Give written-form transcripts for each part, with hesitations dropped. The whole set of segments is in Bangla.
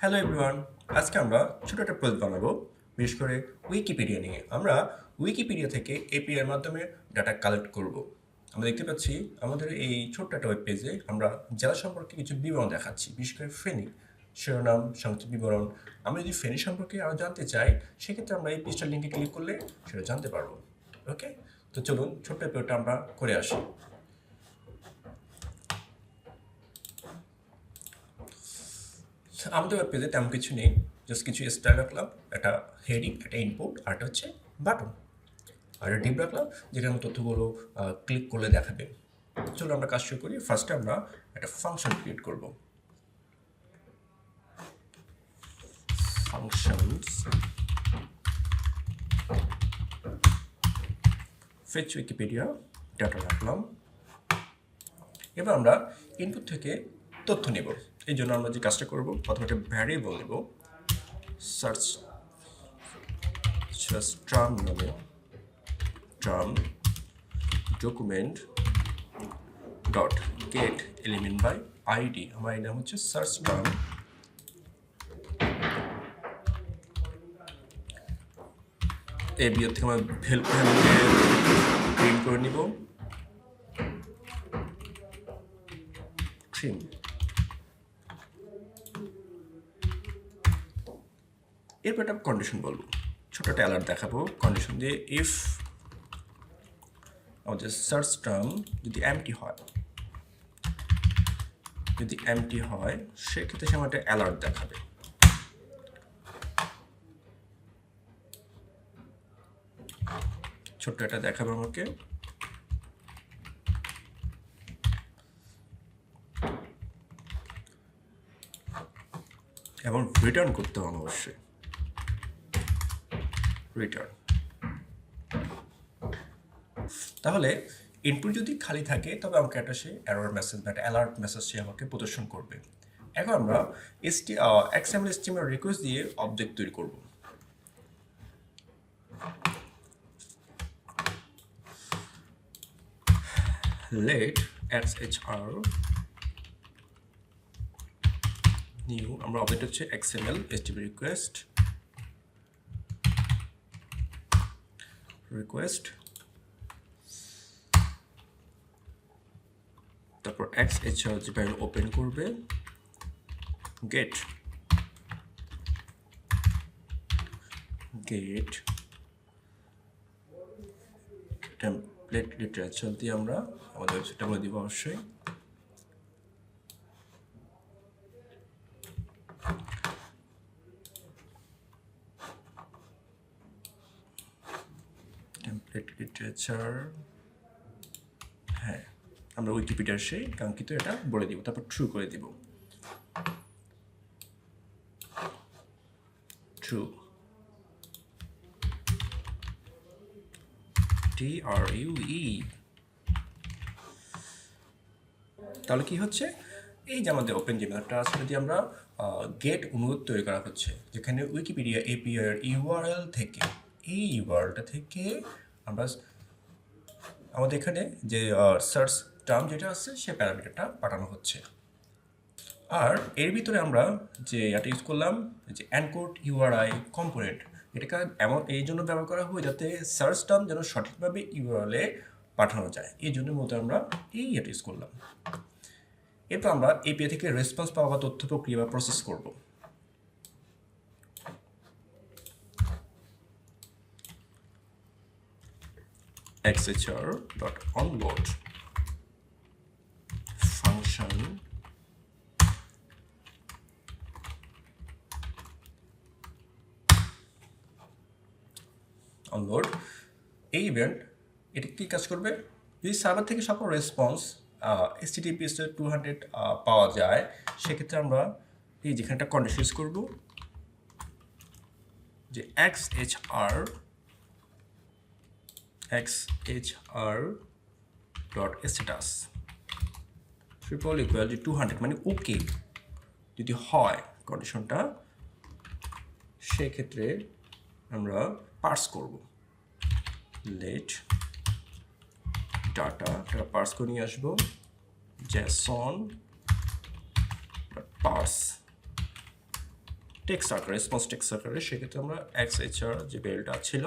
হ্যালো এভরিওয়ান, আজকে আমরা ছোট একটা প্রজেক্ট বানাবো, বিশেষ করে উইকিপিডিয়া নিয়ে। আমরা উইকিপিডিয়া থেকে এপিআই এর মাধ্যমে ডাটা কালেক্ট করব। আমরা দেখতে পাচ্ছি আমাদের এই ছোট্ট একটা ওয়েব পেজে আমরা জেলা সম্পর্কে কিছু বিবরণ দেখাচ্ছি, বিশেষ করে ফেনী শিরোনাম, সংক্ষিপ্ত বিবরণ। আমরা যদি ফেনী সম্পর্কে আরও জানতে চাই, সেক্ষেত্রে আমরা এই পেজটার লিঙ্কে ক্লিক করলে সেটা জানতে পারবো। ওকে, তো চলুন ছোট্ট পেজটা আমরা করে আসি। আমাদের ওয়েব পেজে তেমন কিছু নেই, জাস্ট কিছু স্টাইল রাখলাম, একটা হেডিং, একটা ইনপুট, আর একটা হচ্ছে বাটন, আর একটা ডিপ রাখলাম যেখানে তথ্যগুলো ক্লিক করলে দেখাবে। চলো আমরা কাজ শুরু করি। ফার্স্টে আমরা একটা ফাংশন ক্রিয়েট করব। ফাংশনস ফেচ উইকিপিডিয়া ডাটা রাখলাম। এবার আমরা ইনপুট থেকে তথ্য নেব। এই জন্য আমরা যে কাজটা করব, প্রথমে একটা ভ্যারিয়েবল নেব, সার্চ টার্ম নামে, term document dot get element by ID. আমার এই নাম হচ্ছে সার্চ টার্ম। এই বিয়ের থেকে আমরা ভ্যালুকে প্রিন্ট করে নিব, ট্রিম। এরপর একটা কন্ডিশন বলবো, ছোট একটা অ্যালার্ট দেখাবো কন্ডিশন দিয়ে। ইফ আমাদের সার্চ টার্ম যদি এমটি হয়, সেক্ষেত্রে সে আমার একটা অ্যালার্ট দেখাবে। ছোট্ট একটা দেখাবে আমাকে। এবং রিটার্ন করতে হবে অবশ্যই, রিটার্ন। তাহলে ইনপুট যদি খালি থাকে তবে আমাকে একটা সে এরর মেসেজ বা একটা অ্যালার্ট মেসেজ সে আমাকে প্রদর্শন করবে। এখন আমরা XML HTML রিকোয়েস্ট দিয়ে অবজেক্ট তৈরি করব। let xhr নিউ, আমরা অবজেক্ট হচ্ছে XML HTML রিকোয়েস্ট, তারপর xhr যে ফাইল ওপেন করবে, গেট টেমপ্লেট লিটারেচার দিয়ে আমরা আমাদের ওয়েবসাইটটা বলে দিব অবশ্যই। টেমপ্লেট লিটারেচার, হ্যাঁ, আমরা উইকিপিডিয়ার সেই কাঙ্ক্ষিত এটা বলে দিব, তারপর ট্রু করে দিব। True, TRUE। তাহলে কি হচ্ছে, এই যে আমাদের ওপেন যে মেথডটা আছে, যদি আমরা গেট অনুরোধ তৈরি করা হচ্ছে, যেখানে উইকিপিডিয়া API এর ইউআরএল থেকে, এই ইউআরএলটা থেকে আমরা আমাদের এখানে যে সার্চ টার্ম যেটা আছে সে প্যারামিটারটা পাঠানো হচ্ছে। আর এর ভিতরে আমরা যে এটা ইউজ করলাম, যে এনকোড URI কম্পোনেন্ট, এটাকে এমন এই জন্য ব্যবহার করা হয় যাতে সার্চ টার্ম যেন সঠিকভাবে ইউআরএলে পাঠানো যায়। এই জন্য মূলত আমরা এই এটা ইউজ করলাম। এরপর আমরা API থেকে রেসপন্স পাওয়া বা তথ্য প্রক্রিয়া বা প্রসেস করব। xhr.onload function অনলোড। এই ইভেন্ট এটা কি কাজ করবে, যদি সার্ভার থেকে সকল রেসপন্স HTTPS 200 পাওয়া যায়, সেক্ষেত্রে আমরা এই যেখানে একটা কন্ডিশন ইউজ করব, যে xhr dot status triple equal to 200, মানে ওকে যদি হয় কন্ডিশনটা, সেক্ষেত্রে আমরা পার্স করব। লেট ডাটা পার্স করে নিয়ে আসবো, JSON পার্স টেক্সট আকারে, রেসপন্স টেক্সট আকারে, সেক্ষেত্রে আমরা XHR যে ভ্যালুটা ছিল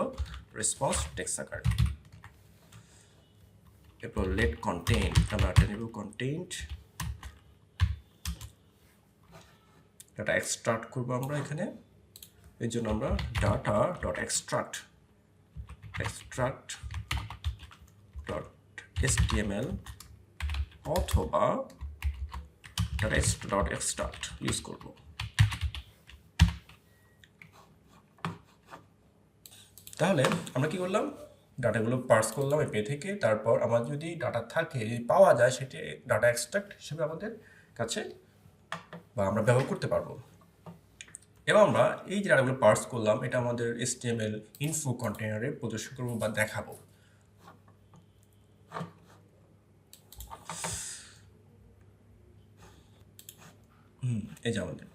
রেসপন্স টেক্সট আকারে। এরপর লেট কন্টেন্ট, আমরা একটা নেব কন্টেন্ট, ডাটা এক্সট্রাক্ট করবো আমরা এখানে। এর জন্য আমরা data dot extract dot HTML অথবা ডট এক্সট্রাক্ট ইউজ করব। তাহলে আমরা কি করলাম, ডাটাগুলো পার্স করলাম এপি থেকে, তারপর আমার যদি ডাটা থাকে, যদি পাওয়া যায়, সেটি ডাটা এক্সট্রাক্ট হিসেবে আমাদের কাছে বা আমরা ব্যবহার করতে পারবো। এবং আমরা এই যে ডাটাগুলো পার্স করলাম, এটা আমাদের HTML ইনফো কন্টেনারে প্রদর্শন করবো বা দেখাবো। এই যে আমাদের,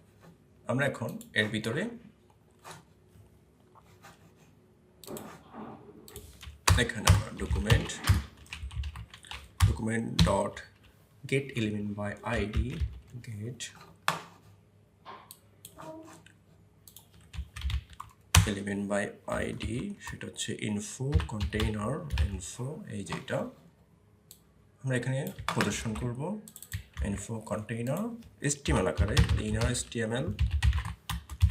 আমরা এখন এর ভিতরে এখানে আমরা document dot get element by ID, get element by ID, সেটা হচ্ছে ইনফো কন্টেইনার ইনফো, এই যেটা আমরা এখানে প্রদর্শন করব। ইনফো কন্টেইনার HTML আকারে, ইনার HTML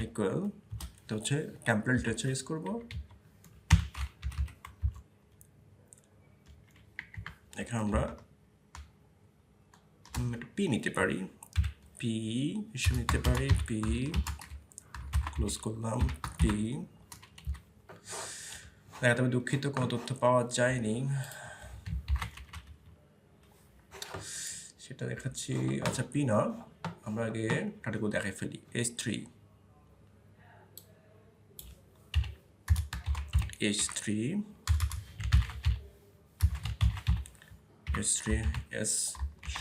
ইকুয়াল, তো হচ্ছে টেমপ্লেট টেক্সচার ইউজ করব। এখানে আমরা পি নিতে পারি, পি হিসেবে নিতে পারি, পি ক্লোজ করলাম, পি। তবে দুঃখিত, কোনো তথ্য পাওয়া যায়নি, সেটা দেখাচ্ছি। আচ্ছা, পি না, আমরা আগে ডাটাগুলো দেখাই ফেলি। H3 S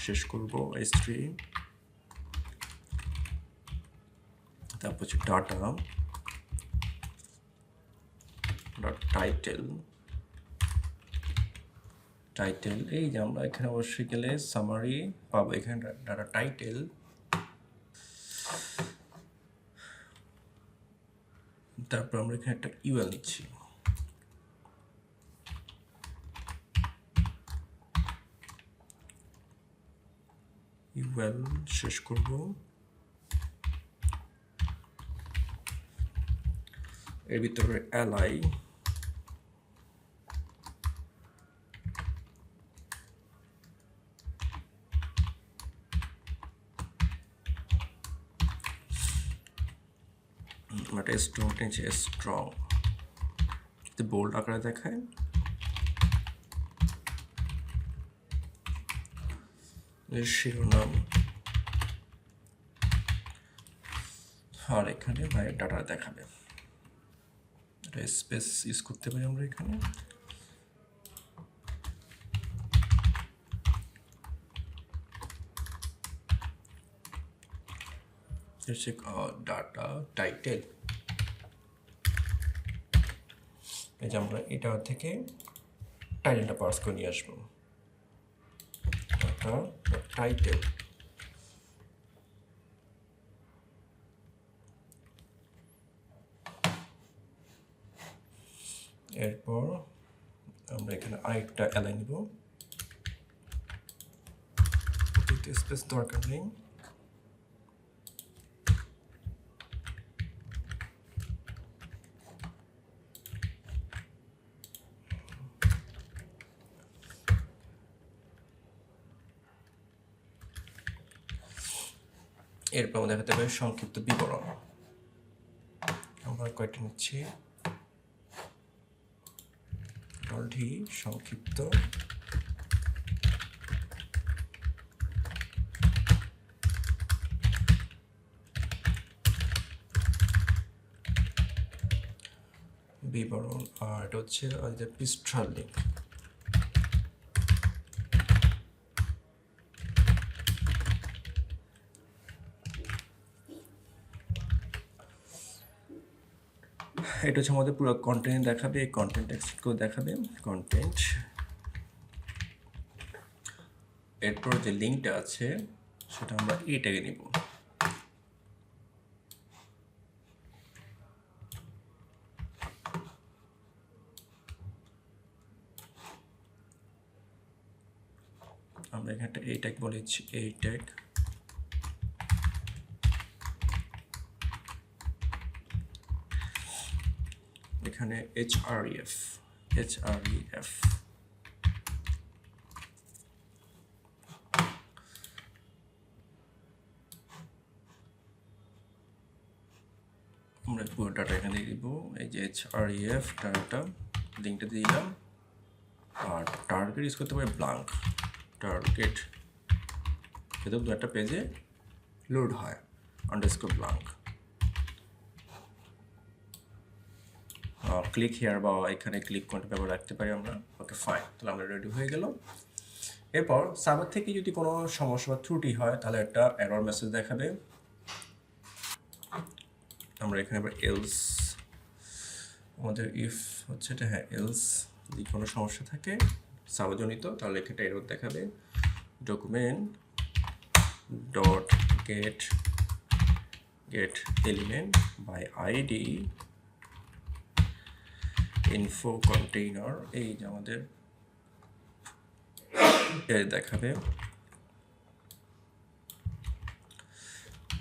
শেষ করব, H3, তারপর হচ্ছে ডাটা ডট টাইটেল, এই যে আমরা এখানে অবশ্যই গেলে সামারি পাবো, এখানে ডাটা টাইটেল, তারপর আমরা এখানে একটা UL নিচ্ছি, UL শেষ করব। এর ভিতরে li, একটা স্ট্রং নিচ্ছে, স্ট্রং বোল্ড আকারে দেখায়, শিরোনাম, আর এখানে বাইরের ডাটা দেখাবে। স্পেস ইউজ করতে পারি আমরা এখানে। ডাটা টাইটেল, এই যে আমরা এটা থেকে টাইটেলটা পার্স করে নিয়ে আসবো, ডাটা টাইটেল। এরপর আমরা এখানে আরেকটা অ্যালাইন নিব, স্পেস দরকার নেই। এরপর আমরা দেখাতে পারি সংক্ষিপ্ত বিবরণ, আমরা কয়েকটা নিচ্ছি, সংক্ষিপ্ত, বিবরণ, আর এটা হচ্ছে পৃষ্ঠার লিঙ্ক। এটা হচ্ছে আমাদের পুরো কন্টেন্ট দেখাবে, এই কন্টেন্ট এক্সট্রাক্ট করে দেখাবে কন্টেন্ট। এরপর যে লিঙ্কটা আছে সেটা আমরা এটাকে নিব, আমরা এখানে একটা এই ট্যাগ বলেছি, এই ট্যাগ এখানে href আমরা পুরো ডাটা এখানে দিয়ে দিব, এই যে href ডাটা লিঙ্কটা দিয়ে দিলাম। আর টার্গেট ইউজ করতে পারি ব্লাঙ্ক টার্গেট, যাতে একটা পেজে লোড হয় আন্ডারস্কোর ব্লাঙ্ক। ক্লিক হিয়ার বা এখানে ক্লিক করতে ব্যবহার রাখতে পারি আমরা। ওকে ফাইন, তাহলে আমরা রেডি হয়ে গেল। এরপর সার্ভার থেকে যদি কোনো সমস্যা বা ত্রুটি হয় তাহলে একটা এরর মেসেজ দেখাবে। আমরা এখানে আবার এলস, আমাদের ইফ হচ্ছে এটা, হ্যাঁ এলস যদি কোনো সমস্যা থাকে সার্ভারজনিত তাহলে এখানে এরর দেখাবে। Document dot get element by ID info container, এই যে আমাদের দেখাবে।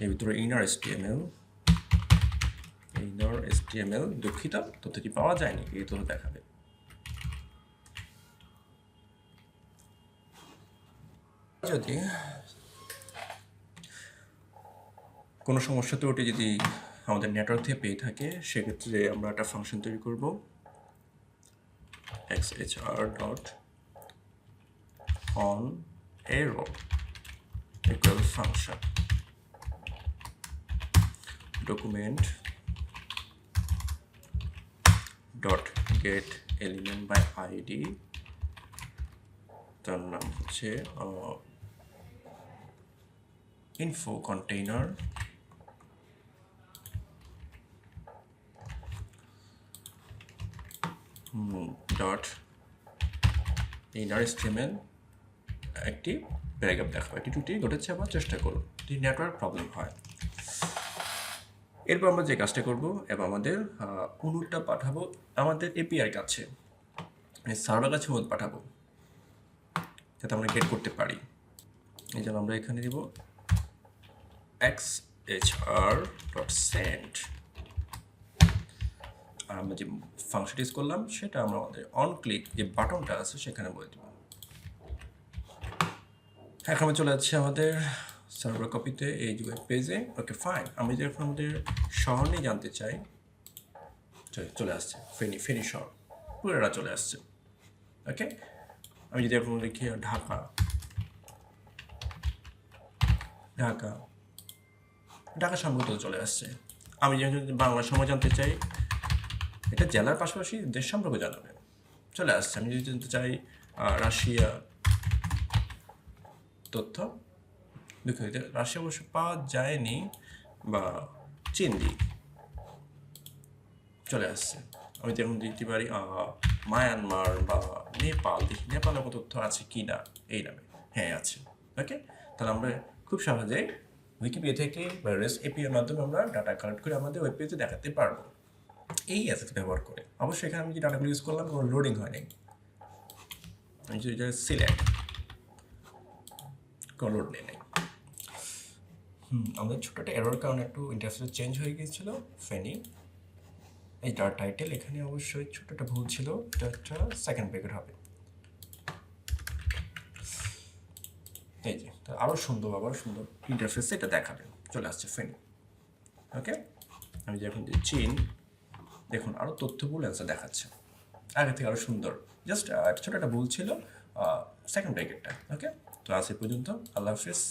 এর ভিতরে ইনার HTML দুঃখিত তথ্যটি পাওয়া যায়নি, এই তথ্য দেখাবে। যদি কোনো সমস্যা ত্রুটি যদি আমাদের নেটওয়ার্ক থেকে পেয়ে থাকে সেক্ষেত্রে আমরা একটা ফাংশন তৈরি করব, xhr.onError equal function document dot get element by id, তার নাম হচ্ছে info container dot inner HTML একটি প্যারাগ্রাফ দেখাবো। একটি ত্রুটি ঘটেছে আবার চেষ্টা করুন যদি নেটওয়ার্ক প্রবলেম হয়। এরপর আমরা যে কাজটা করব এবং আমাদের অনুরোধটা পাঠাবো আমাদের এপিআই কাছে, মানে সার্ভার কাছে অনুরোধ পাঠাবো যাতে আমরা গেট করতে পারি। এই জন্য আমরা এখানে দিব xhr.send, আর আমরা যে ফাংশন ইউজ করলাম সেটা আমরা আমাদের অন ক্লিক যে বাটনটা আছে সেখানে বলে দেব। এখন আমরা চলে যাচ্ছি আমাদের সার্ভার কপিতে এই যে ওয়েব পেজে। ওকে ফাইন, আমি যদি এখন আমাদের শহর নিয়ে জানতে চাই, চলে আসছে ফেনী শহর পুরোটা চলে আসছে। ওকে, আমি যদি এখন লিখি ঢাকা সম্পর্ক চলে আসছে। আমি যদি বাংলা সময় জানতে চাই, এটা জেলার পাশাপাশি দেশ সম্পর্কে জানাবে, চলে আসছে। আমি যদি জানতে চাই রাশিয়া তথ্য, দুঃখিত রাশিয়া অবশ্য পাওয়া যায়নি, বা চীন দিক চলে আসছে। আমি যেমন দিতে পারি মায়ানমার বা নেপাল, দেখি নেপালের কোনো তথ্য আছে কি না এই নামে, হ্যাঁ আছে। ওকে, তাহলে আমরা খুব সহজেই উইকিপিডিয়া থেকে বা রেস্ট এপিআই এর মাধ্যমে আমরা ডাটা কালেক্ট করে আমাদের ওয়েব পেজে দেখাতে পারবো এই অ্যাসেট ব্যবহার করে। অবশ্যই এখানে আমি যে ডাটাগুলো ইউজ করলাম কোনো লোডিং হয়নি, আমি যদি সিলেক্ট কোনো লোড নেই। আমাদের ছোটো একটা এরর কারণে একটু ইন্টারফেস চেঞ্জ হয়ে গিয়েছিল ফেনি। এই ডাটা টাইটেল এখানে অবশ্যই ছোটো একটা ভুল ছিল, এটা একটা সেকেন্ড ব্র্যাকেট হবে। এই যে আরও সুন্দর ইন্টারফেসে এটা দেখাবে, চলে আসছে ফেনি। ওকে, আমি যখন চীন, দেখুন আরও তথ্যবহুল অ্যান্সার দেখাচ্ছে, আগে থেকে আরও সুন্দর। জাস্ট ছোটো একটা ভুল ছিল সেকেন্ড ব্র্যাকেটটা। ওকে, তো আজ এই পর্যন্ত, আল্লাহ হাফিজ।